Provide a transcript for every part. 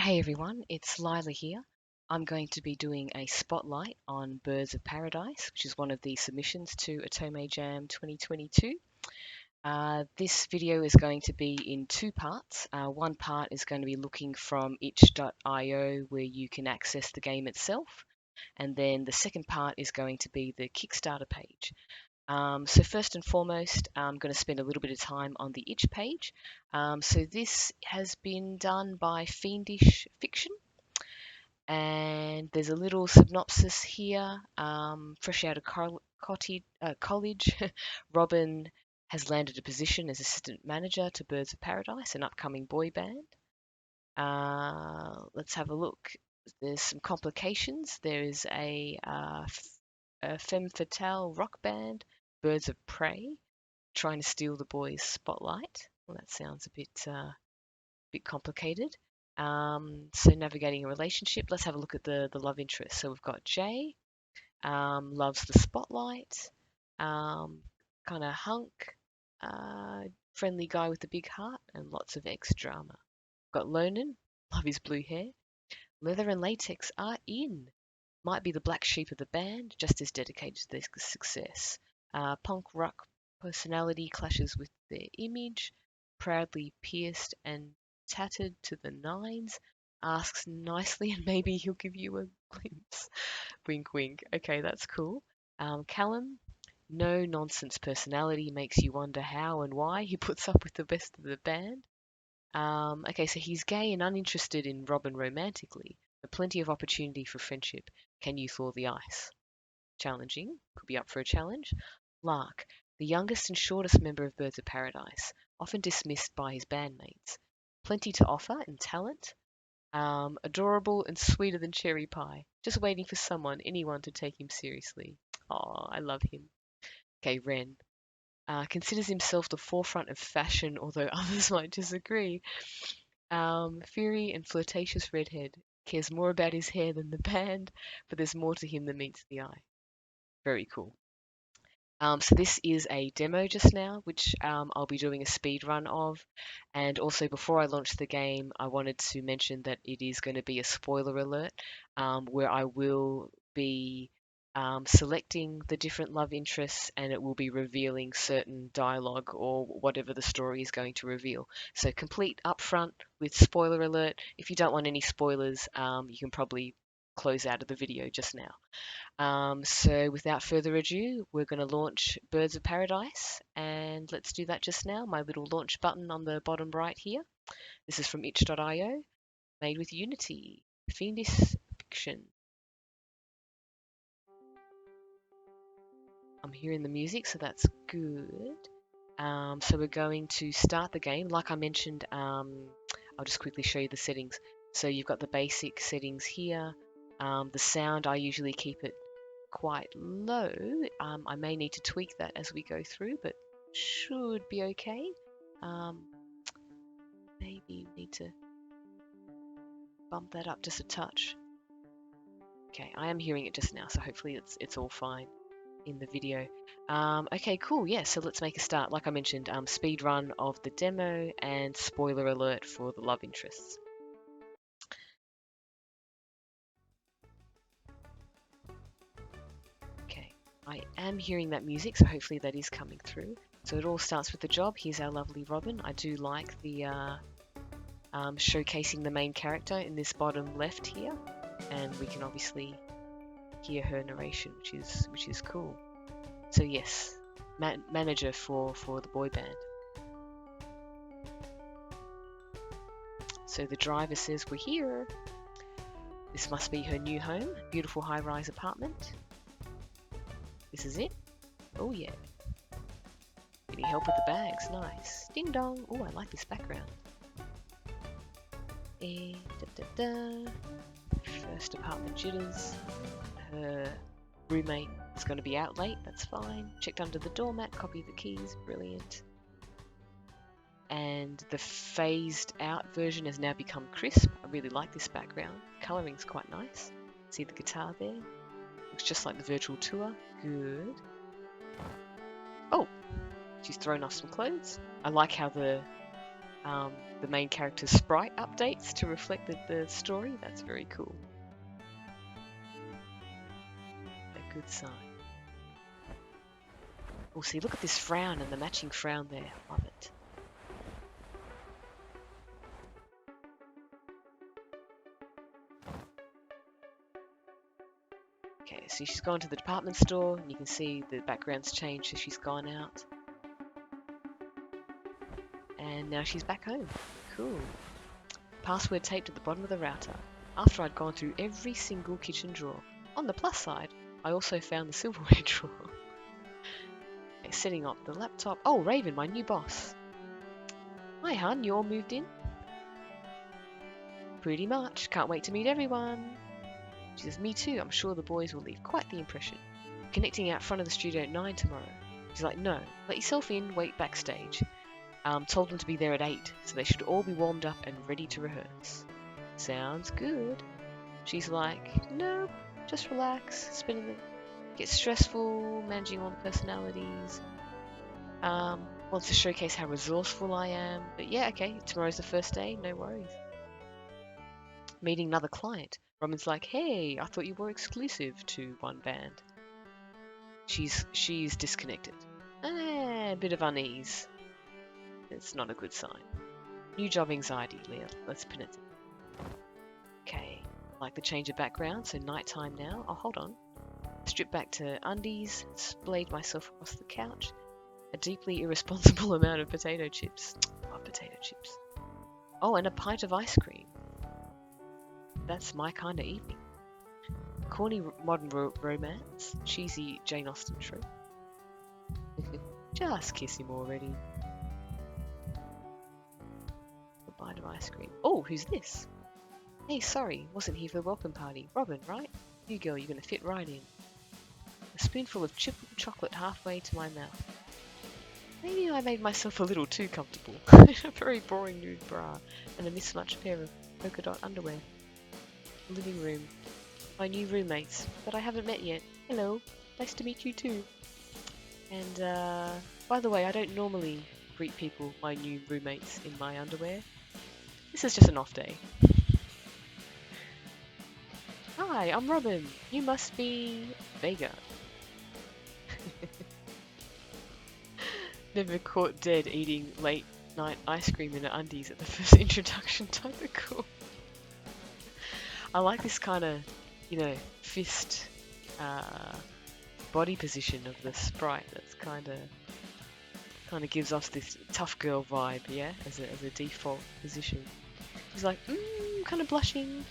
Hey everyone, it's Lila here. I'm going to be doing a spotlight on Birds of Paradise, which is one of the submissions to Otome Jam 2022. This video is going to be in two parts. One part is going to be looking from itch.io where you can access the game itself, and then the second part is going to be the Kickstarter page. So first and foremost, I'm going to spend a little bit of time on the itch page. So this has been done by Fiendish Fiction, and there's a little synopsis here. Fresh out of college, Robin has landed a position as assistant manager to Birds of Paradise, an upcoming boy band. Let's have a look. There's some complications. There is a femme fatale rock band, Birds of Prey, trying to steal the boys' spotlight. Well, that sounds a bit complicated. So navigating a relationship. Let's have a look at the love interest. So we've got Jay, loves the spotlight, kind of hunk, friendly guy with a big heart, and lots of ex drama. Got Lonan, love his blue hair. Leather and latex are in. Might be the black sheep of the band, just as dedicated to their success. Punk rock personality clashes with their image. Proudly pierced and tattered to the nines. Asks nicely and maybe he'll give you a glimpse. Wink, wink. Okay, that's cool. Callum, no nonsense personality, makes you wonder how and why he puts up with the best of the band. Okay, so he's gay and uninterested in Robin romantically, but plenty of opportunity for friendship. Can you thaw the ice? Challenging. Could be up for a challenge. Lark, the youngest and shortest member of Birds of Paradise, often dismissed by his bandmates. Plenty to offer and talent. Adorable and sweeter than cherry pie. Just waiting for anyone to take him seriously. Oh, I love him. Okay, Wren. Considers himself the forefront of fashion, although others might disagree. Fiery and flirtatious redhead. Cares more about his hair than the band, but there's more to him than meets the eye. Very cool. So this is a demo just now, which I'll be doing a speed run of. And also before I launch the game, I wanted to mention that it is going to be a spoiler alert, where I will be selecting the different love interests, and it will be revealing certain dialogue or whatever the story is going to reveal. So complete upfront with spoiler alert. If you don't want any spoilers, you can probably close out of the video just now. So without further ado, we're going to launch Birds of Paradise, and let's do that just now. My little launch button on the bottom right here. This is from itch.io, made with Unity. Fiendish Fiction. I'm hearing the music, so that's good. So we're going to start the game. Like I mentioned, I'll just quickly show you the settings. So you've got the basic settings here. The sound, I usually keep it quite low. I may need to tweak that as we go through, but should be okay. Maybe need to bump that up just a touch. Okay, I am hearing it just now, so hopefully it's all fine in the video. Okay, cool. Yeah, so let's make a start. Like I mentioned, speed run of the demo and spoiler alert for the love interests. Okay, I am hearing that music, so hopefully that is coming through. So it all starts with the job. Here's our lovely Robin. I do like the showcasing the main character in this bottom left here, and we can obviously hear her narration, which is cool. So yes, manager for the boy band. So the driver says we're here. This must be her new home. Beautiful high-rise apartment. This is it. Oh yeah. Getting help with the bags. Nice. Ding dong. Oh, I like this background. First apartment jitters. Her roommate is going to be out late. That's fine. Checked under the doormat. Copy the keys. Brilliant. And the phased out version has now become crisp. I really like this background. Coloring's quite nice. See the guitar there? Looks just like the virtual tour. Good. Oh, she's thrown off some clothes. I like how the the main character's sprite updates to reflect the story. That's very cool. A good sign. Oh, see, look at this frown and the matching frown there. Love it. Okay, so she's gone to the department store, and you can see the background's changed, so she's gone out. And now she's back home. Cool. Password taped at the bottom of the router. After I'd gone through every single kitchen drawer. On the plus side, I also found the silverware drawer. Okay, setting up the laptop. Oh, Raven, my new boss. Hi, hun, you all moved in? Pretty much. Can't wait to meet everyone. She says, me too. I'm sure the boys will leave quite the impression. Connecting out front of the studio at 9 tomorrow. She's like, no, let yourself in, wait backstage. Told them to be there at 8, so they should all be warmed up and ready to rehearse. Sounds good. She's like, no, just relax, spinning it. Gets stressful, managing all the personalities. Wants to showcase how resourceful I am. But yeah, okay, tomorrow's the first day, no worries. Meeting another client. Robin's like, hey, I thought you were exclusive to one band. She's disconnected. A bit of unease. It's not a good sign. New job anxiety, Leah. Let's pin it. Okay, like the change of background, so nighttime now. Oh, hold on. Strip back to undies, splayed myself across the couch. A deeply irresponsible amount of potato chips. Love potato chips. Oh, and a pint of ice cream. That's my kind of evening. Corny modern romance. Cheesy Jane Austen trope. Just kiss him already. A bite of ice cream. Oh, who's this? Hey, sorry, wasn't here for the welcome party. Robin, right? You girl, you're gonna fit right in. A spoonful of chocolate halfway to my mouth. Maybe I made myself a little too comfortable. A very boring nude bra and a mismatched pair of polka dot underwear. Living room. My new roommates, that I haven't met yet. Hello, nice to meet you too. And by the way, I don't normally greet people, my new roommates, in my underwear. This is just an off day. Hi, I'm Robin. You must be Vega. Never caught dead eating late night ice cream in her undies at the first introduction. Typical. I like this kind of, fist body position of the sprite. That's kind of gives us this tough girl vibe, yeah, as a default position. He's like, kind of blushing.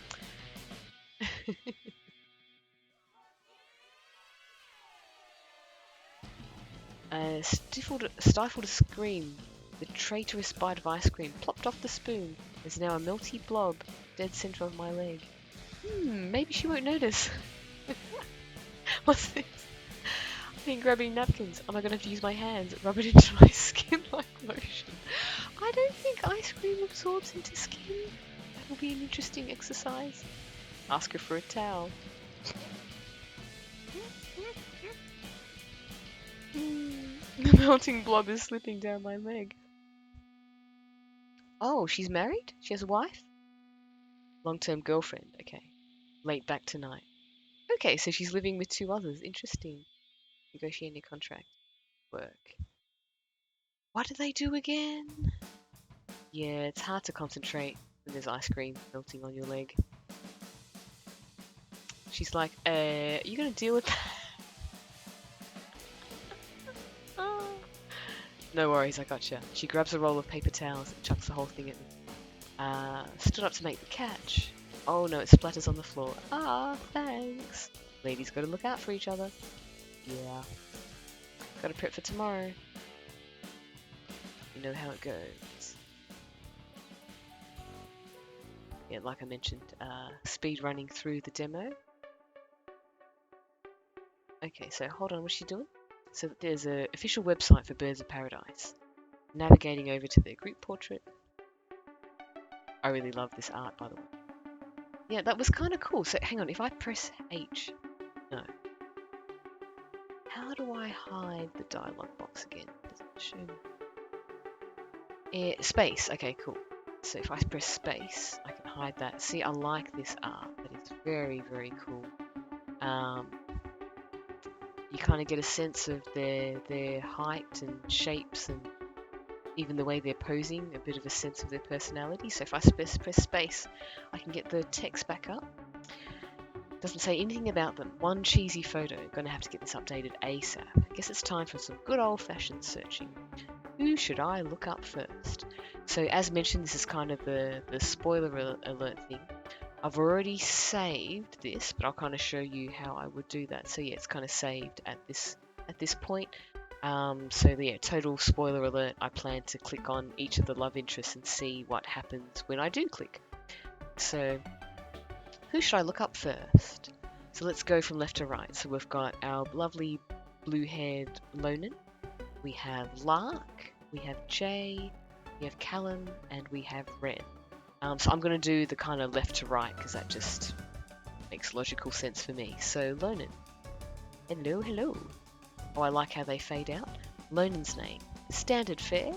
Stifled a scream. The traitorous bite of ice cream plopped off the spoon. There's now a melty blob, dead center of my leg. Maybe she won't notice. What's this? I've been grabbing napkins. Am I going to have to use my hands? Rub it into my skin like lotion. I don't think ice cream absorbs into skin. That will be an interesting exercise. Ask her for a towel. The melting blob is slipping down my leg. Oh, she's married? She has a wife? Long-term girlfriend, okay. Late back tonight. Okay, so she's living with 2 others. Interesting. Negotiating a contract. Work. What do they do again? Yeah, it's hard to concentrate when there's ice cream melting on your leg. She's like, are you gonna deal with that? No worries, I gotcha. She grabs a roll of paper towels and chucks the whole thing at me. Stood up to make the catch. Oh no, it splatters on the floor. Thanks. Ladies gotta look out for each other. Yeah. Gotta prep for tomorrow. You know how it goes. Yeah, like I mentioned, speed running through the demo. Okay, so hold on, what's she doing? So there's an official website for Birds of Paradise. Navigating over to their group portrait. I really love this art, by the way. Yeah, that was kind of cool. So hang on, if I press H, no. How do I hide the dialog box again? Does it show me? Space. Okay, cool. So if I press space, I can hide that. See, I like this art. That is very, very cool. You kind of get a sense of their height and shapes and even the way they're posing, a bit of a sense of their personality. So if I press space, I can get the text back up. Doesn't say anything about them. One cheesy photo. Gonna have to get this updated ASAP. Guess it's time for some good old-fashioned searching. Who should I look up first? So as mentioned, this is kind of the spoiler alert thing. I've already saved this, but I'll kind of show you how I would do that. So yeah, it's kind of saved at this point. So yeah, total spoiler alert. I plan to click on each of the love interests and see what happens when I do click. So who should I look up first? So let's go from left to right. So we've got our lovely blue-haired Lonan. We have Lark. We have Jay. We have Callum, and we have Wren. So I'm going to do the kind of left to right because that just makes logical sense for me. So Lonan. Hello, hello. Oh, I like how they fade out. Lonan's name. Standard fare.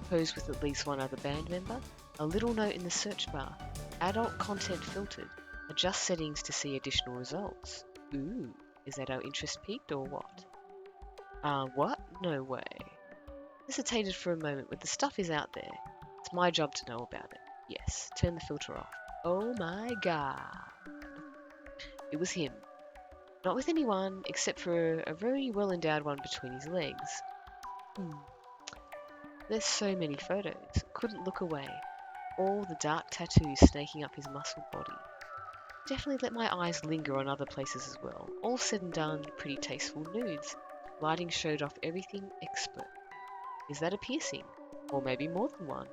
Pose with at least one other band member. A little note in the search bar. Adult content filtered. Adjust settings to see additional results. Ooh, is that our interest peaked or what? What? No way. Hesitated for a moment, but the stuff is out there. It's my job to know about it. Yes, turn the filter off. Oh my god. It was him. Not with anyone, except for a very well-endowed one between his legs. There's so many photos. Couldn't look away. All the dark tattoos snaking up his muscled body. Definitely let my eyes linger on other places as well. All said and done, pretty tasteful nudes. Lighting showed off everything expert. Is that a piercing? Or maybe more than one?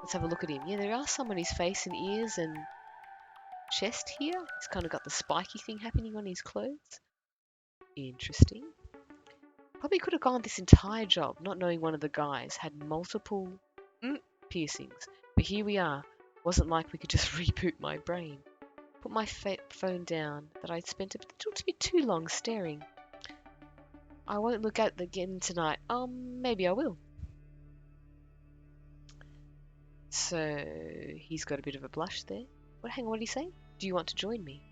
Let's have a look at him. Yeah, there are some on his face and ears and chest here. He's kind of got the spiky thing happening on his clothes. Interesting. Probably could have gone this entire job not knowing one of the guys had multiple piercings. But here we are. Wasn't like we could just reboot my brain. Put my phone down that I'd spent a bit too long staring. I won't look at it again tonight. Maybe I will. So he's got a bit of a blush there. Hang on, what did he say? Do you want to join me?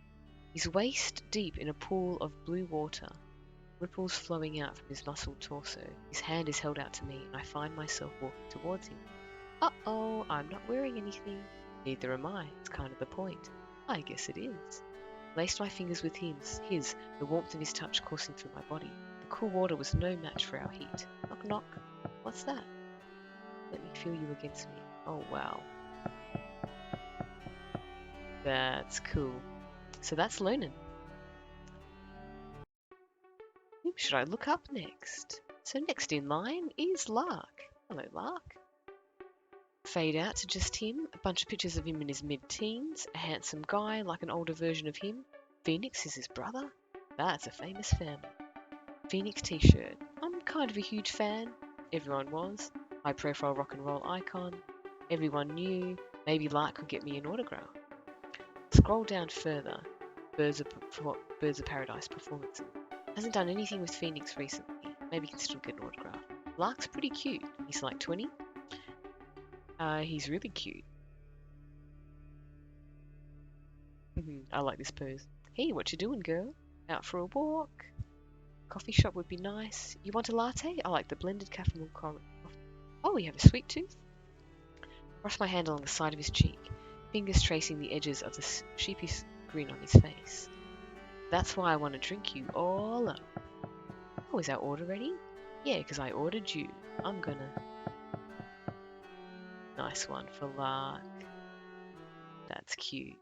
He's waist deep in a pool of blue water, ripples flowing out from his muscled torso. His hand is held out to me, and I find myself walking towards him. Uh-oh, I'm not wearing anything. Neither am I. It's kind of the point. I guess it is. Laced my fingers with his, the warmth of his touch coursing through my body. The cool water was no match for our heat. Knock, knock. What's that? Let me feel you against me. Oh, wow. That's cool. So that's Lonan. Who should I look up next? So next in line is Lark. Hello, Lark. Fade out to just him. A bunch of pictures of him in his mid-teens. A handsome guy, like an older version of him. Phoenix is his brother. That's a famous femme. Phoenix t-shirt. I'm kind of a huge fan. Everyone was. High-profile rock and roll icon. Everyone knew. Maybe Lark could get me an autograph. Scroll down further. Birds of Paradise performances. Hasn't done anything with Phoenix recently. Maybe can still get an autograph. Lark's pretty cute. He's like 20. He's really cute. I like this pose. Hey, what you doing, girl? Out for a walk? Coffee shop would be nice. You want a latte? I like the blended caramel coffee. Oh, you have a sweet tooth? Brush my hand along the side of his cheek, fingers tracing the edges of the sheepish grin on his face. That's why I want to drink you all up. Oh, is our order ready? Yeah, because I ordered you. I'm gonna... Nice one for Lark. That's cute.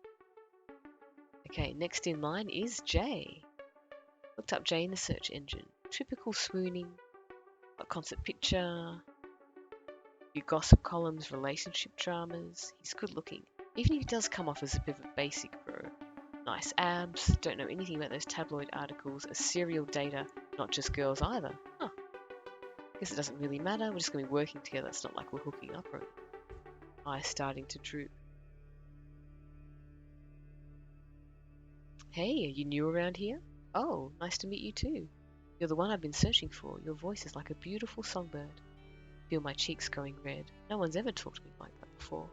Okay, next in line is Jay. Looked up Jay in the search engine. Typical swooning. A concert picture. Few gossip columns, relationship dramas. He's good looking. Even if he does come off as a bit of a basic bro. Nice abs. Don't know anything about those tabloid articles. A serial dater. Not just girls either. Huh. Guess it doesn't really matter. We're just going to be working together. It's not like we're hooking up or anything. Eyes starting to droop. Hey, are you new around here? Oh, nice to meet you too. You're the one I've been searching for. Your voice is like a beautiful songbird. feel my cheeks going red. No one's ever talked to me like that before.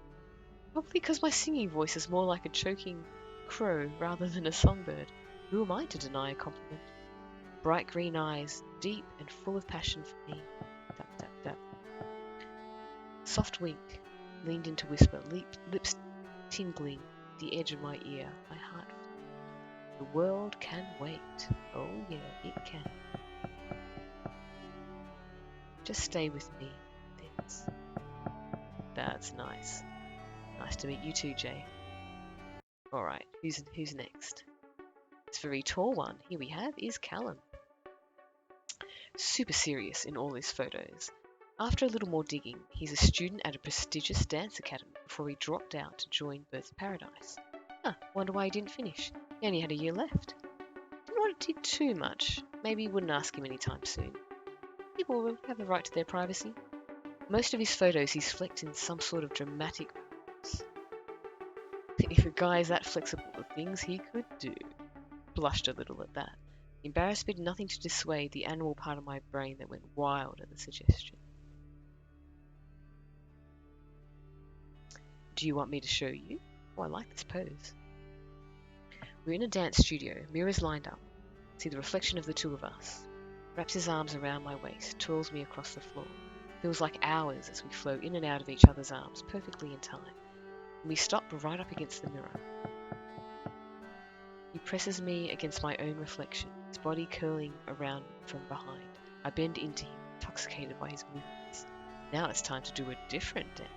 Probably because my singing voice is more like a choking crow rather than a songbird. Who am I to deny a compliment? Bright green eyes, deep and full of passion for me. Tap, tap, tap. Soft wink, leaned in to whisper, lips tingling, the edge of my ear, my heart. The world can wait. Oh yeah, it can. Just stay with me. That's nice. Nice to meet you too, Jay. Alright, who's next? This very tall one, here we have, is Callum. Super serious in all his photos. After a little more digging, he's a student at a prestigious dance academy before he dropped out to join Birds of Paradise. Wonder why he didn't finish. He only had a year left. Didn't want to dig too much. Maybe he wouldn't ask him anytime soon. People have the right to their privacy. Most of his photos he's flecked in some sort of dramatic pose. If a guy is that flexible, the things he could do. Blushed a little at that. Embarrassment did nothing to dissuade the animal part of my brain that went wild at the suggestion. Do you want me to show you? Oh, I like this pose. We're in a dance studio, mirrors lined up. See the reflection of the two of us. Wraps his arms around my waist, twirls me across the floor. Feels like hours as we flow in and out of each other's arms, perfectly in time. And we stop right up against the mirror. He presses me against my own reflection, his body curling around from behind. I bend into him, intoxicated by his movements. Now it's time to do a different dance.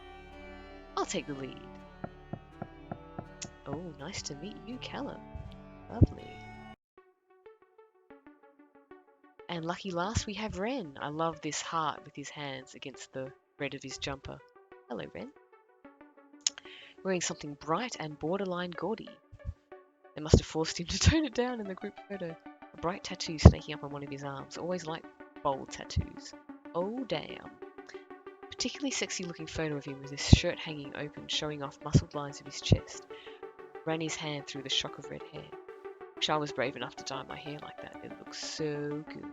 I'll take the lead. Oh, nice to meet you, Callum. Lovely. And lucky last we have Wren. I love this heart with his hands against the red of his jumper. Hello, Wren. Wearing something bright and borderline gaudy. They must have forced him to tone it down in the group photo. A bright tattoo snaking up on one of his arms. Always like bold tattoos. Oh, damn. Particularly sexy looking photo of him with his shirt hanging open, showing off muscled lines of his chest. Ran his hand through the shock of red hair. Wish I was brave enough to dye my hair like that. It looks so good.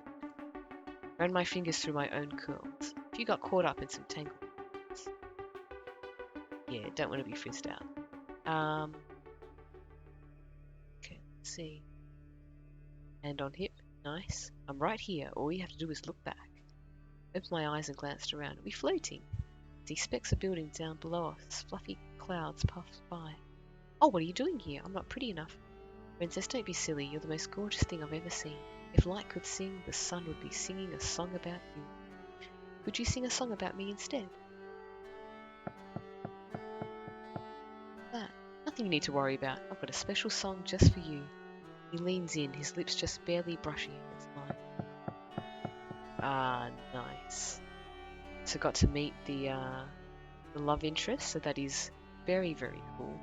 Ran my fingers through my own curls. If you got caught up in some tangles. Yeah, don't want to be frizzed out. Okay, let's see. Hand on hip. Nice. I'm right here. All you have to do is look back. Opened my eyes and glanced around. Are we floating? See specks of buildings down below us. Fluffy clouds puffed by. Oh, what are you doing here? I'm not pretty enough. Princess, don't be silly. You're the most gorgeous thing I've ever seen. If light could sing, the sun would be singing a song about you. Could you sing a song about me instead? That. Nothing you need to worry about. I've got a special song just for you. He leans in, his lips just barely brushing against mine. Ah, nice. So got to meet the love interest, so that is very, very cool.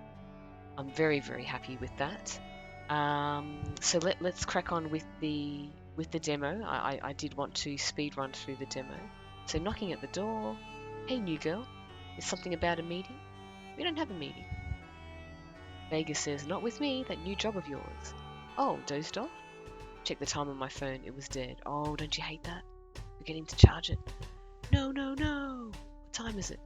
I'm very, very happy with that. So let's crack on with the demo. I did want to speed run through the demo. So knocking at the door. Hey, new girl. Is something about a meeting? We don't have a meeting. Vega says, not with me, that new job of yours. Oh, dozed off? Check the time on my phone, it was dead. Oh, don't you hate that? Forgetting to charge it. No, no, no. What time is it?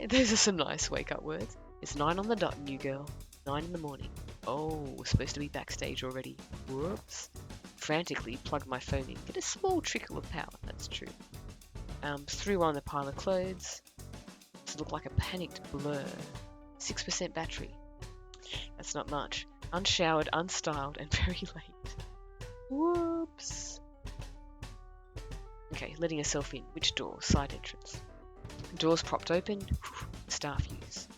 Those are some nice wake-up words. It's 9 on the dot, new girl. 9 in the morning. Oh, we're supposed to be backstage already. Whoops. Frantically plugged my phone in. Get a small trickle of power, that's true. Threw on the pile of clothes. To look like a panicked blur. 6% battery. That's not much. Unshowered, unstyled, and very late. Whoops. Okay, letting herself in. Which door? Side entrance. Doors propped open. Staff use.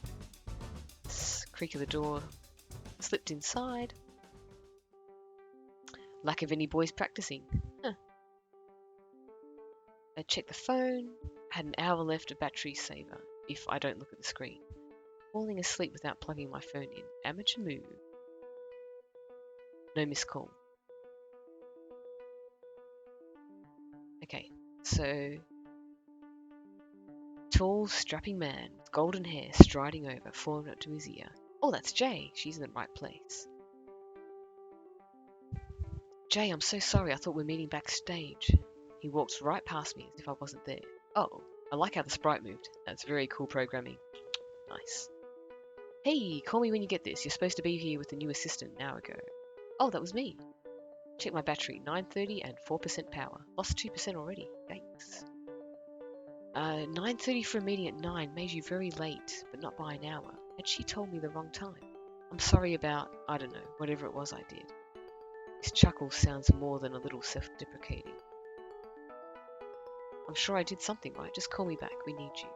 Creak of the door. Slipped inside. Lack of any boys practicing. Huh. I checked the phone. Had an hour left of battery saver, if I don't look at the screen. Falling asleep without plugging my phone in. Amateur move. No missed call. Okay, so tall, strapping man with golden hair striding over, falling up to his ear. Oh, that's Jay. She's in the right place. Jay, I'm so sorry. I thought we were meeting backstage. He walked right past me as if I wasn't there. Oh, I like how the sprite moved. That's very cool programming. Nice. Hey, call me when you get this. You're supposed to be here with the new assistant an hour ago. Oh, that was me. Check my battery. 9:30 and 4% power. Lost 2% already. Yikes. 9:30 for a meeting at 9 made you very late, but not by an hour. And she told me the wrong time. I'm sorry about, I don't know, whatever it was I did. His chuckle sounds more than a little self-deprecating. I'm sure I did something right. Just call me back. We need you.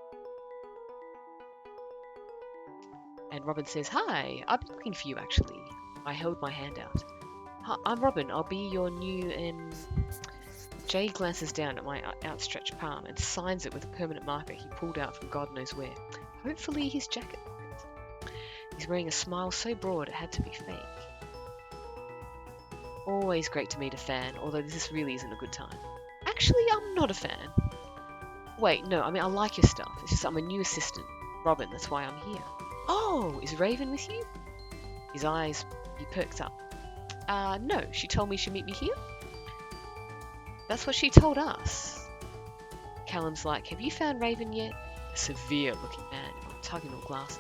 And Robin says, Hi, I've been looking for you actually. I held my hand out. Hi, I'm Robin. I'll be your new Jay glances down at my outstretched palm and signs it with a permanent marker he pulled out from God knows where. Hopefully his jacket pocket. He's wearing a smile so broad it had to be fake. Always great to meet a fan, although this really isn't a good time. Actually, I'm not a fan. Wait, no, I mean, I like your stuff. It's just I'm a new assistant. Robin, that's why I'm here. Oh, is Raven with you? His eyes, he perked up. No, she told me she'd meet me here. That's what she told us. Callum's like, have you found Raven yet? A severe-looking man in octagonal glasses.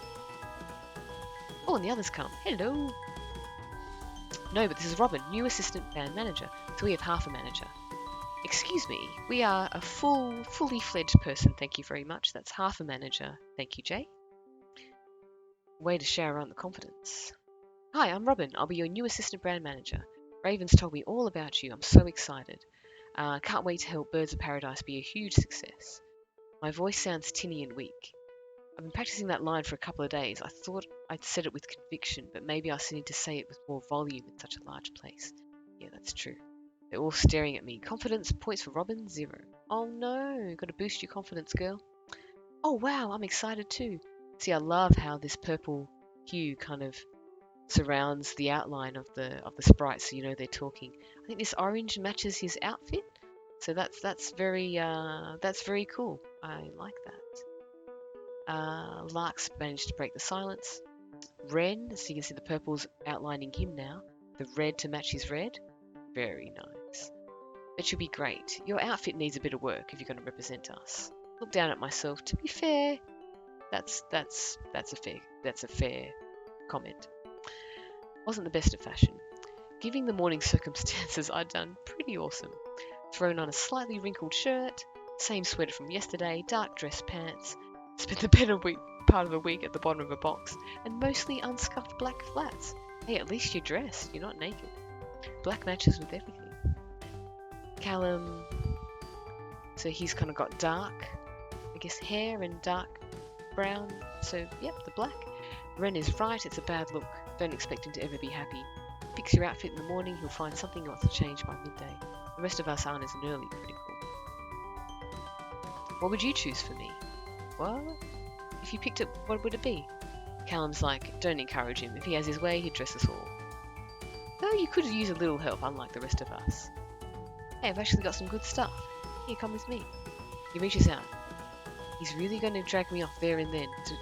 Oh, and the others come. Hello. No, but this is Robin, new assistant band manager. So we have half a manager. Excuse me, we are a fully fledged person, thank you very much. That's half a manager. Thank you, Jay. Way to shower on the confidence. Hi, I'm Robin. I'll be your new assistant brand manager. Raven's told me all about you. I'm so excited. Can't wait to help Birds of Paradise be a huge success. My voice sounds tinny and weak. I've been practicing that line for a couple of days. I thought I'd said it with conviction, but maybe I still need to say it with more volume in such a large place. Yeah, that's true. They're all staring at me. Confidence, points for Robin, 0. Oh no, gotta boost your confidence, girl. Oh wow, I'm excited too. See, I love how this purple hue kind of surrounds the outline of the sprite, so you know they're talking. I think this orange matches his outfit, so that's very cool. I like that. Lark's managed to break the silence. Wren, so you can see the purple's outlining him now. The red to match his red. Very nice. It should be great. Your outfit needs a bit of work if you're going to represent us. Look down at myself. To be fair, that's a fair comment. Wasn't the best of fashion. Given the morning circumstances, I'd done pretty awesome. Thrown on a slightly wrinkled shirt, same sweater from yesterday, dark dress pants, spent the better part of the week at the bottom of a box, and mostly unscuffed black flats. Hey, at least you're dressed, you're not naked. Black matches with everything. Callum, so he's kind of got dark, I guess, hair and dark brown, so yep, the black. Wren is right, it's a bad look. Don't expect him to ever be happy. Fix your outfit in the morning, he'll find something he wants to change by midday. The rest of us aren't as nearly critical. What would you choose for me? What? If you picked it, what would it be? Callum's like, don't encourage him. If he has his way, he'd dress us all. Though you could use a little help, unlike the rest of us. Hey, I've actually got some good stuff. Here, come with me. He reaches out. He's really going to drag me off there and then to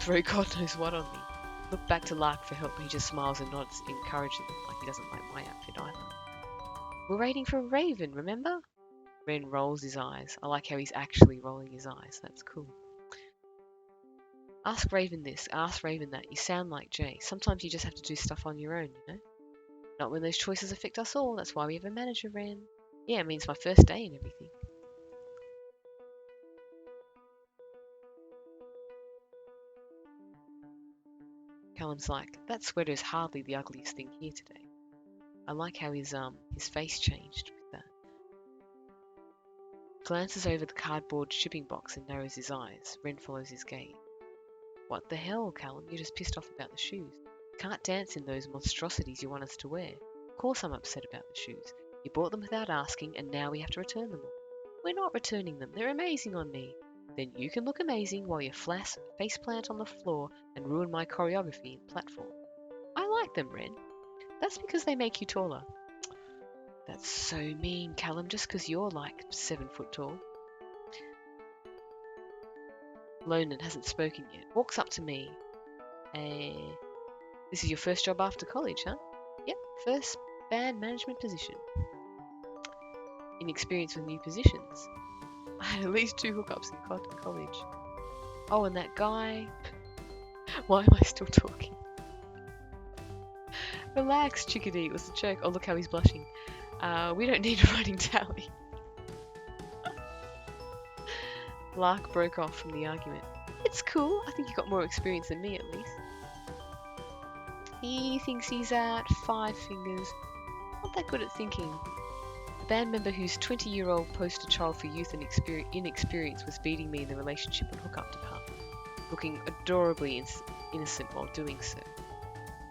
throw God knows what on me. Look back to Lark for help, but he just smiles and nods encouragingly, like he doesn't like my outfit either. We're waiting for Raven, remember? Wren rolls his eyes. I like how he's actually rolling his eyes. That's cool. Ask Raven this, ask Raven that. You sound like Jay. Sometimes you just have to do stuff on your own, you know? Not when those choices affect us all. That's why we have a manager, Wren. Yeah, it means my first day and everything. Callum's like, that sweater is hardly the ugliest thing here today. I like how his face changed with that. Glances over the cardboard shipping box and narrows his eyes. Wren follows his gaze. What the hell, Callum? You're just pissed off about the shoes. Can't dance in those monstrosities you want us to wear. Of course I'm upset about the shoes. You bought them without asking, and now we have to return them all. We're not returning them. They're amazing on me. Then you can look amazing while you faceplant on the floor and ruin my choreography and platform. I like them, Wren. That's because they make you taller. That's so mean, Callum, just because you're like 7 foot tall. Lonan hasn't spoken yet. Walks up to me. This is your first job after college, huh? Yep, first band management position. inexperienced with new positions. I had at least 2 hookups in college. Oh, and that guy. Why am I still talking? Relax, chickadee. It was a joke. Oh, look how he's blushing. We don't need a running tally. Lark broke off from the argument. It's cool. I think you got more experience than me, at least. He thinks he's at 5 fingers. Not that good at thinking. A band member whose 20-year-old poster child for youth and inexperience was beating me in the relationship and hookup department, looking adorably innocent while doing so.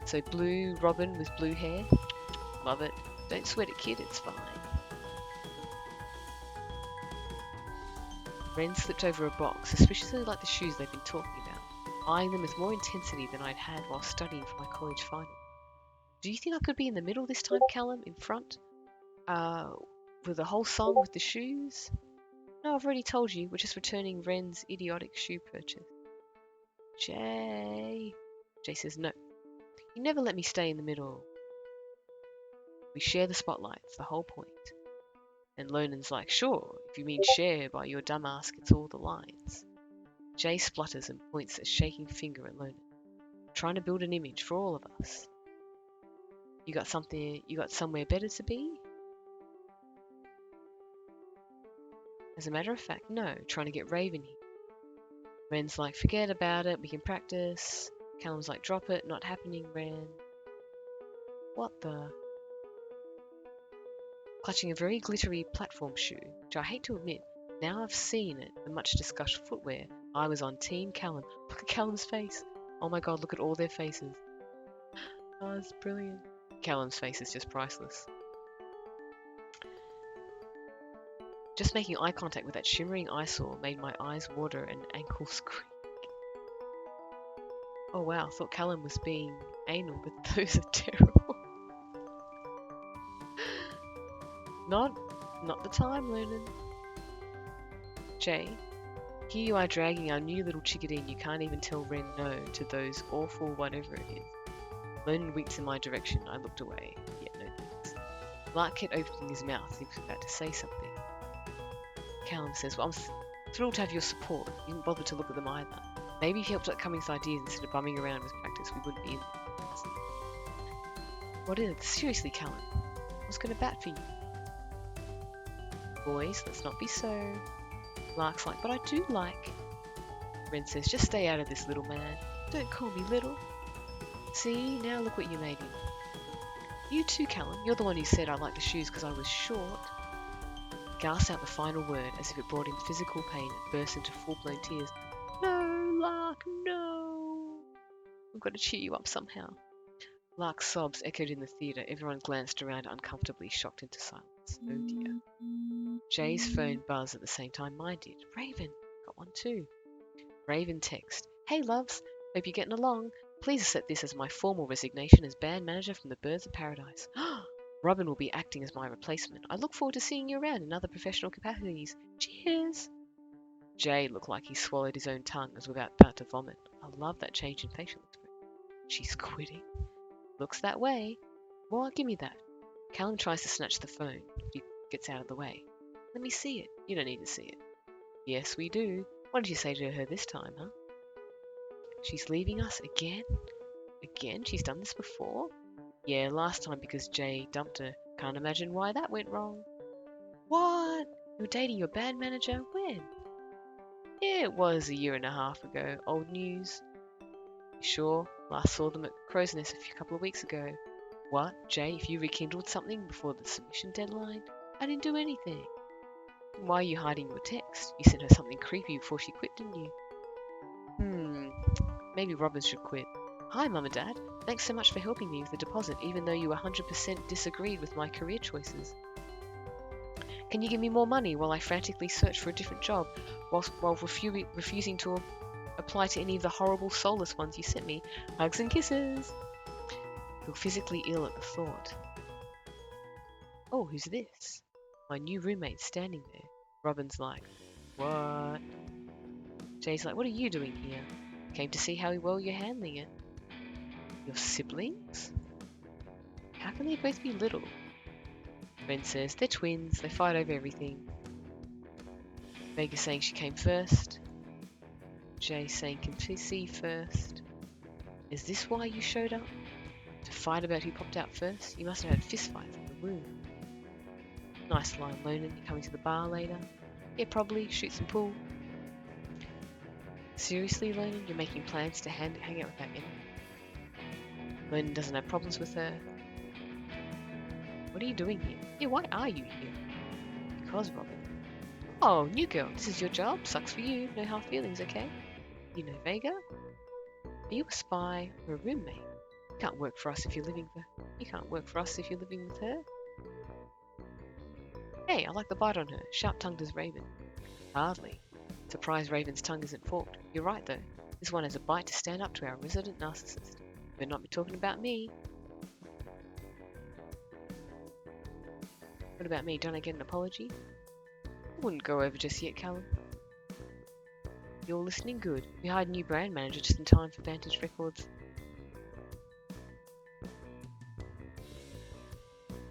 So blue Robin with blue hair. Love it. Don't sweat it, kid. It's fine. Wren slipped over a box, suspiciously like the shoes they've been talking about, eyeing them with more intensity than I'd had while studying for my college final. Do you think I could be in the middle this time, Callum? In front? With the whole song with the shoes? No, I've already told you. We're just returning Wren's idiotic shoe purchase. Jay says no. You never let me stay in the middle. We share the spotlight. It's the whole point. And Lonan's like, sure, if you mean share by your dumbass gets all the lines. Jay splutters and points a shaking finger at Lonan, trying to build an image for all of us. You got somewhere better to be? As a matter of fact, no, trying to get Raven here. Wren's like, forget about it, we can practice. Callum's like, drop it, not happening, Wren. What the? Clutching a very glittery platform shoe, which I hate to admit, now I've seen it, the much discussed footwear, I was on Team Callum. Look at Callum's face. Oh my god, look at all their faces. Oh, it's brilliant. Callum's face is just priceless. Just making eye contact with that shimmering eyesore made my eyes water and ankles creak. Oh wow, thought Callum was being anal, but those are terrible. Not the time, Lonan. Jay, here you are dragging our new little chickadee and you can't even tell Wren no to those awful whatever it is. Lonan winked in my direction. I looked away. Yet no thanks. Lark kept opening his mouth as if he was about to say something. Callum says, well, I'm thrilled to have your support. You didn't bother to look at them either. Maybe if you helped out Cummings' ideas instead of bumming around with practice, we wouldn't be in this. What is it? Seriously, Callum. I was going to bat for you. Boys, let's not be so. Lark's like, but I do like. Wren says, just stay out of this, little man. Don't call me little. See, now look what you made him. You too, Callum. You're the one who said I liked the shoes because I was short. Gasped out the final word as if it brought him physical pain and burst into full-blown tears. No, Lark, no. We've got to cheer you up somehow. Lark's sobs echoed in the theatre. Everyone glanced around uncomfortably, shocked into silence. Oh dear. Jay's phone buzzed at the same time mine did. Raven. Got one too. Raven text. Hey, loves. Hope you're getting along. Please accept this as my formal resignation as band manager from the Birds of Paradise. Robin will be acting as my replacement. I look forward to seeing you around in other professional capacities. Cheers! Jay looked like he swallowed his own tongue as without about to vomit. I love that change in facial expression. She's quitting. Looks that way. Well, give me that. Callum tries to snatch the phone. He gets out of the way. Let me see it. You don't need to see it. Yes, we do. What did you say to her this time, huh? She's leaving us again? Again? She's done this before? Yeah, last time because Jay dumped her. Can't imagine why that went wrong. What? You're dating your band manager? When? Yeah, it was a year and a half ago. Old news. Sure, last saw them at Crow's Nest a couple of weeks ago. What, Jay, if you rekindled something before the submission deadline? I didn't do anything. Why are you hiding your text? You sent her something creepy before she quit, didn't you? Maybe Robin should quit. Hi, Mum and Dad. Thanks so much for helping me with the deposit, even though you 100% disagreed with my career choices. Can you give me more money while I frantically search for a different job, while refusing to apply to any of the horrible soulless ones you sent me? Hugs and kisses. Feel physically ill at the thought. Oh, who's this? My new roommate's standing there. Robin's like, what? Jay's like, what are you doing here? Came to see how well you're handling it. Your siblings? How can they both be little? Wren says they're twins, they fight over everything. Vega saying she came first. Jay saying can she see first. Is this why you showed up? To fight about who popped out first? You must have had fist fights in the womb. Nice line, Lonan. You coming to the bar later? Yeah, probably. Shoot some pool. Seriously, Lonan? You're making plans to hang out with that enemy? Lonan doesn't have problems with her. What are you doing here? Yeah, why are you here? Because, Robin. Oh, new girl. This is your job. Sucks for you. No hard feelings, okay? You know Vega? Are you a spy or a roommate? You can't work for us if you're living with her. Hey, I like the bite on her. Sharp-tongued as Raven. Hardly. Surprised Raven's tongue isn't forked. You're right, though. This one has a bite to stand up to our resident narcissist. Better not be talking about me. What about me? Don't I get an apology? I wouldn't go over just yet, Callum. You're listening good. We hired a new brand manager just in time for Vantage Records.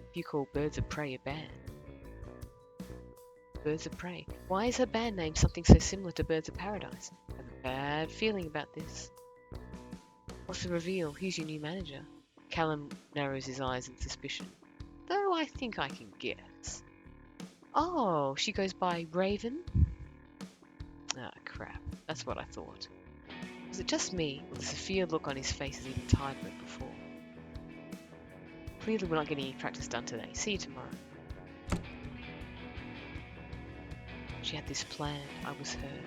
If you call Birds of Prey a band. Birds of Prey. Why is her band name something so similar to Birds of Paradise? I have a bad feeling about this. What's the reveal? Who's your new manager? Callum narrows his eyes in suspicion. Though I think I can guess. Oh, she goes by Raven? Ah, crap. That's what I thought. Was it just me, or the Sophia look on his face is even tighter than before? Clearly we're not getting any practice done today. See you tomorrow. She had this plan. I was her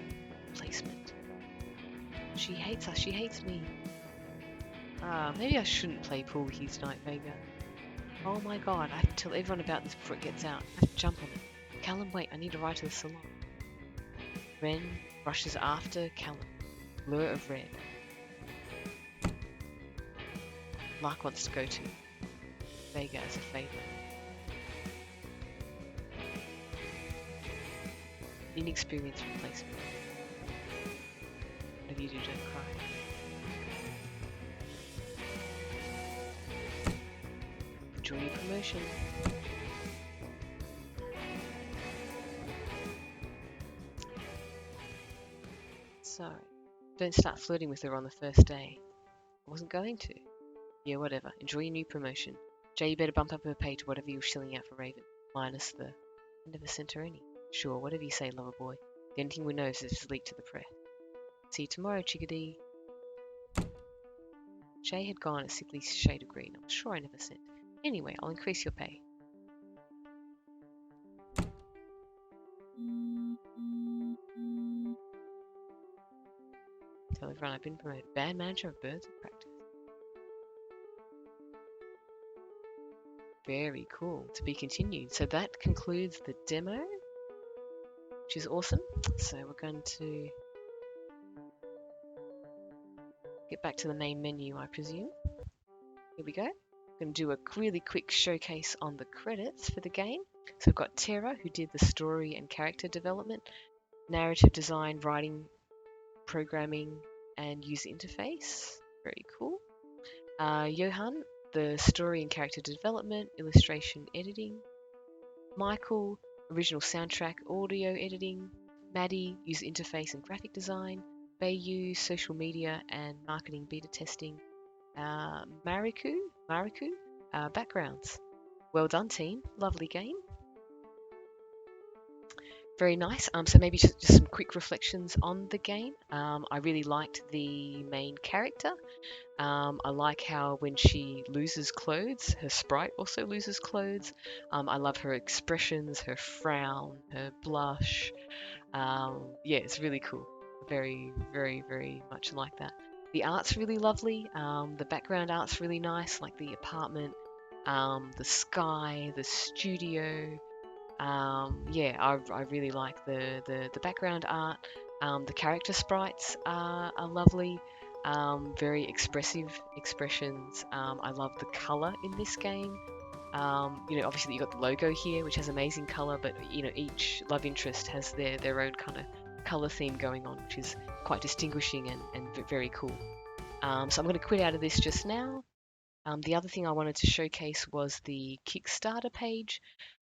replacement. She hates us. She hates me. Maybe I shouldn't play pool with you tonight, Vega. Oh my god, I have to tell everyone about this before it gets out. I have to jump on it. Callum, wait, I need to ride to the salon. Wren rushes after Callum. Lure of red. Lark wants to go to Vega as a favour. Inexperienced replacement. Whatever you do, don't cry. Enjoy your promotion. So, don't start flirting with her on the first day. I wasn't going to. Yeah, whatever. Enjoy your new promotion. Jay, you better bump up her pay to whatever you were shilling out for Raven. Minus the... I never sent her any. Sure, whatever you say, lover boy. The only thing we know is it's leaked to the press. See you tomorrow, chickadee. Jay had gone a sickly shade of green. I was sure I never sent. Anyway, I'll increase your pay. Tell everyone I've been promoted. Band manager of Birds of Practice. Very cool. To be continued. So that concludes the demo, which is awesome. So we're going to get back to the main menu, I presume. Here we go. I'm going to do a really quick showcase on the credits for the game. So we've got Tara, who did the story and character development, narrative design, writing, programming, and user interface. Very cool. Johan, the story and character development, illustration, editing. Michael, original soundtrack, audio editing. Maddie, user interface and graphic design. Bayu, social media and marketing beta testing. Mariku, backgrounds. Well done, team. Lovely game. Very nice. So maybe just some quick reflections on the game. I really liked the main character. I like how when she loses clothes, her sprite also loses clothes. I love her expressions, her frown, her blush. Yeah, it's really cool. Very, very, very much like that. The art's really lovely. The background art's really nice, like the apartment, the sky, the studio. Yeah, I really like the background art. The character sprites are lovely. Very expressive expressions. I love the color in this game. Obviously you got the logo here, which has amazing color, but each love interest has their own kind of color theme going on, which is quite distinguishing and very cool. So I'm going to quit out of this just now. The other thing I wanted to showcase was the Kickstarter page.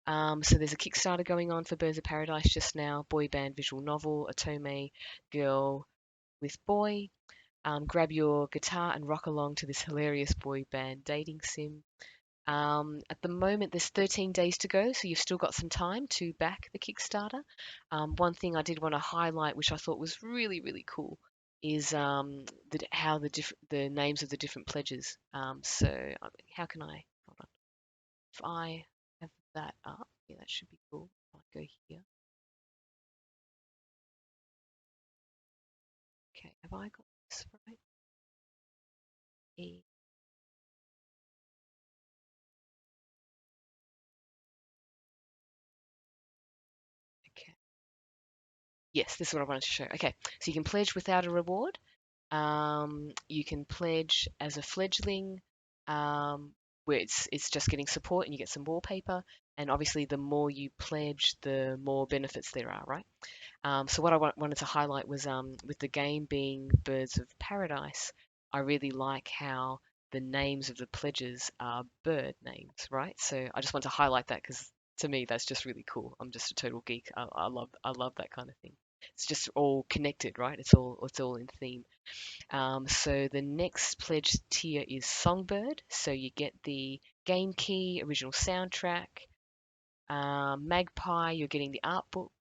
So there's a Kickstarter going on for Birds of Paradise just now, boy band visual novel, Otome, girl with boy. Grab your guitar and rock along to this hilarious boy band dating sim. At the moment, there's 13 days to go, so you've still got some time to back the Kickstarter. One thing I did want to highlight, which I thought was really, really cool, is how the names of the different pledges. How can I, hold on, if I have that up, yeah, that should be cool. I'll go here. Okay, have I got this right? E, okay. Yes, this is what I wanted to show. Okay, so you can pledge without a reward. You can pledge as a fledgling, where it's just getting support and you get some wallpaper. And obviously, the more you pledge, the more benefits there are, right? So what I wanted to highlight was with the game being Birds of Paradise, I really like how the names of the pledges are bird names, right? So I just want to highlight that because to me that's just really cool. I'm just a total geek. I love that kind of thing. It's just all connected, right? It's all in theme. So the next pledge tier is Songbird. So you get the game key, original soundtrack. Magpie, you're getting the art book.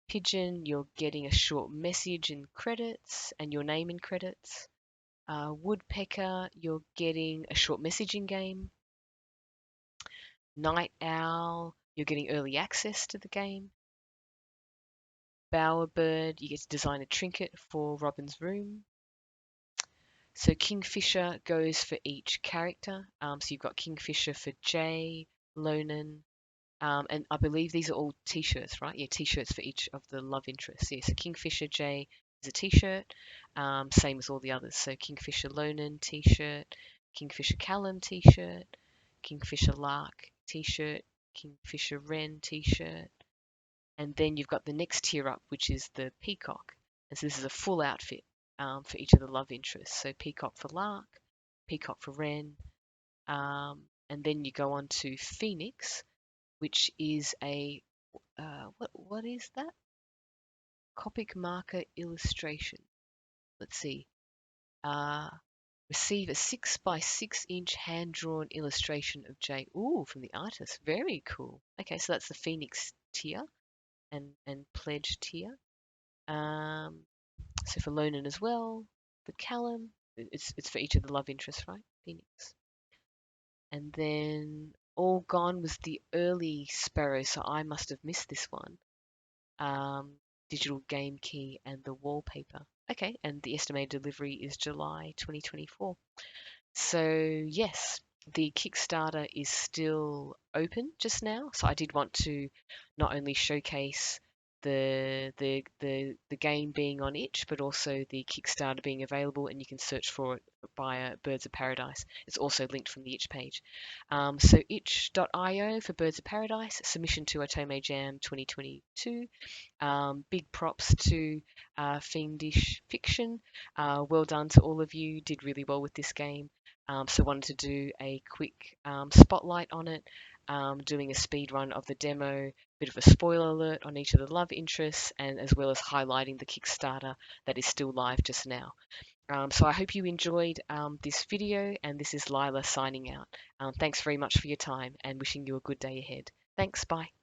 Pigeon, you're getting a short message in credits and your name in credits. Woodpecker, you're getting a short message in game. Night Owl, you're getting early access to the game. Bowerbird, you get to design a trinket for Robin's room. So Kingfisher goes for each character. So you've got Kingfisher for Jay, Lonan, and I believe these are all t-shirts, right? Yeah, t-shirts for each of the love interests. Yeah, so Kingfisher Jay is a t-shirt, same as all the others. So Kingfisher Lonan t-shirt, Kingfisher Callum t-shirt, Kingfisher Lark t-shirt, Kingfisher Wren t-shirt, and then you've got the next tier up, which is the Peacock. And so this is a full outfit for each of the love interests. So Peacock for Lark, Peacock for Wren, and then you go on to Phoenix, which is a what is that? Copic marker illustration. Let's see. Uh, receive a 6 by 6 inch hand drawn illustration of Jay. Ooh, from the artist. Very cool. Okay, so that's the Phoenix tier and pledge tier. Um, so for Lonan as well, for Callum, it's for each of the love interests, right? Phoenix. And then All Gone was the early Sparrow, so I must have missed this one. um, Digital game key and the wallpaper. Okay, and the estimated delivery is July 2024. So yes, the Kickstarter is still open just now. So I did want to not only showcase the game being on itch, but also the Kickstarter being available, and you can search for it via Birds of Paradise. It's also linked from the itch page. So itch.io for Birds of Paradise, submission to Otome Jam 2022. Big props to Fiendish Fiction. Well done to all of you. Did really well with this game. So wanted to do a quick spotlight on it, doing a speed run of the demo, bit of a spoiler alert on each of the love interests, and as well as highlighting the Kickstarter that is still live just now. So I hope you enjoyed this video, and this is Lila signing out. Thanks very much for your time and wishing you a good day ahead. Thanks, bye.